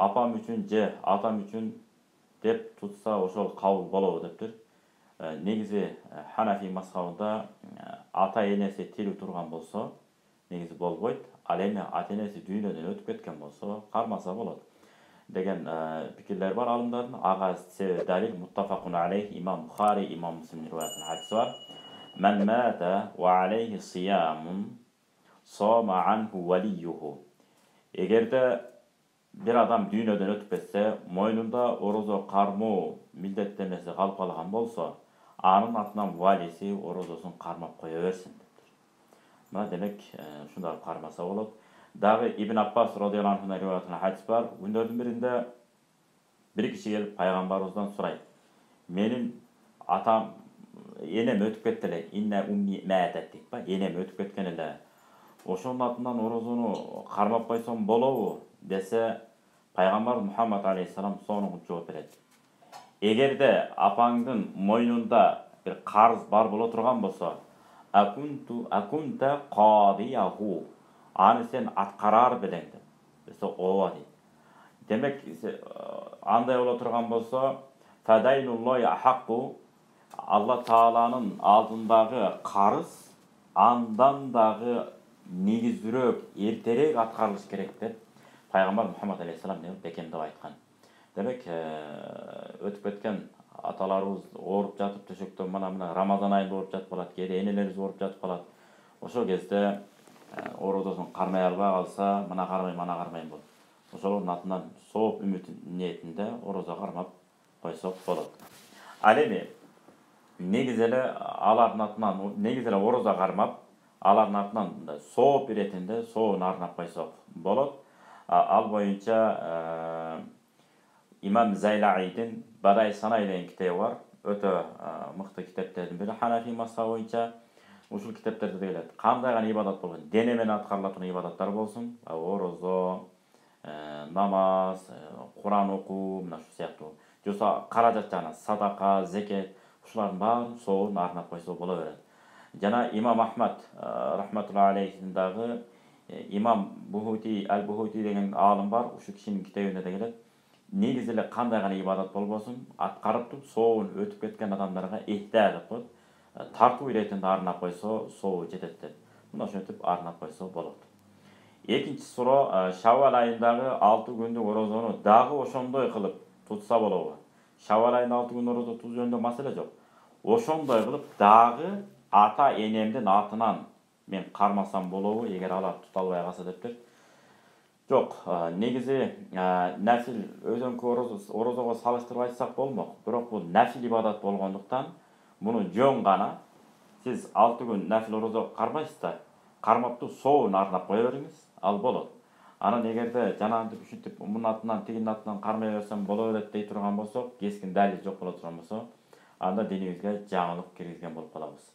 апам үчүн же атам үчүн деп tutsa ошол кабыл болобу дептир. Негизи Ханафи мазхабында ата энеси тирүү турган болсо, негизи болбойт. Ал эми ата энеси дүйнөдөн өтүп кеткен болсо, кармаса болот деген пикирлер бар алымдардын. Ага себеби далил муттафакун алейх, имам Бухари, имам Муслим риваятын хадиси бар. Мен мата ва алейхи сиямун сома анху валиюху. Эгерде bir adam dүйнөдөн өтүп кетсе, мойнунда орозо кармоо милдеттенмеси калып калган болсо, анын атынан валиси орозосун кармап кое берсин дептир. Мына демек ушундай кармаса болот. Дагы Ибн Аббас радыйаллаху анху риваятында хадис бар. Күндөрдүн биринде bir киши келип пайгамбарыбыздан сурайт. Менин атам, энем өтүп кетти эле, инна умми маатат дейт ба, энем өтүп кеткен эле. Ошонун атынан орозону кармап койсом болобу десе, пайгамбар Мухаммад алейхиссалам сонун жооп берет. Эгерде апаңдын мойнунда бир карыз бар боло турган болсо, акунта кадияху, аны сен аткарар белең деп. Десе ооба дейт. Демек андай боло турган болсо, фадайнуллахи ахакку, Алла Тааланын алдындагы карыз андан дагы негизирөөк, эртерээк аткарылыш керек деп пайгамбар Мухаммад алейхиссалам бекемдеп айткан. Демек өтүп кеткен аталарыбыз ооруп жатып төшөктө, мына Рамазан айында ооруп жатып калат, кээде энелерибиз ооруп жатып калат. Ошол кезде орозосун кармай албай калса, мына кармайм, мана кармайм болот. Ошолордун атынан сооп үмүт ниетинде орозо кармап койсок болот. Ал эми негизи эле алардын атынан, негизи эле орозо кармап, алардын атынан сооп иретинде сообун арнап койсок болот. Ал боюнча имам Зайлаидин Бадай Санай деген китеби бар. Өтө мыкты китептердин бири Ханафи мазхабы боюнча. Ушул китептерде келет. Кандай гана ибадат болгон, дене менен аткарыла турган ибадаттар болсун, орозо, намаз, Куран окуу, мына ушул сыяктуу. Жоса каражат жана садака, зекет, ушулардын баарын сообун арнап койсо боло берет. Жана имам Ахмад рахматулла алейхин дагы имам Бухути, Аль-Бухути деген алым бар. Ушул кишинин китебинде де келет. Негизи эле кандай гана ибадат болбосун, аткарып туруп сообун өтүп кеткен адамдарга ихтия деп коет. Тартуу иретинде арнап койсо сообу жетет деп. Мына ошентип арнап койсо болот. Экинчи суроо, Шаввал айындагы 6 күндүк орозону дагы ошондой кылып тутса болобу? Шаввал айында 6 күн орозо тутуу жөнүндө маселе жок. Ошондой кылып дагы ата энемдин атынан мен кармасам болобу, эгер алар тута албай калса дептир. Жок, негизи нафил өзөңкү орозого салыштырып айтсак болмок. Бирок бул нафил ибадат болгондуктан муну жөн гана сиз 6 күн нафил орозо кармайсыз да, кармаптуу сообун арнап кое бериңиз, ал болот. Анан эгерде жанагынтип ушинтип мунун атынан тигинин атынан кармай берсем боло берет дей турган болсок, кескин далил жок боло турган болсо, анда динибизге жаңылык киргизген болуп калабыз.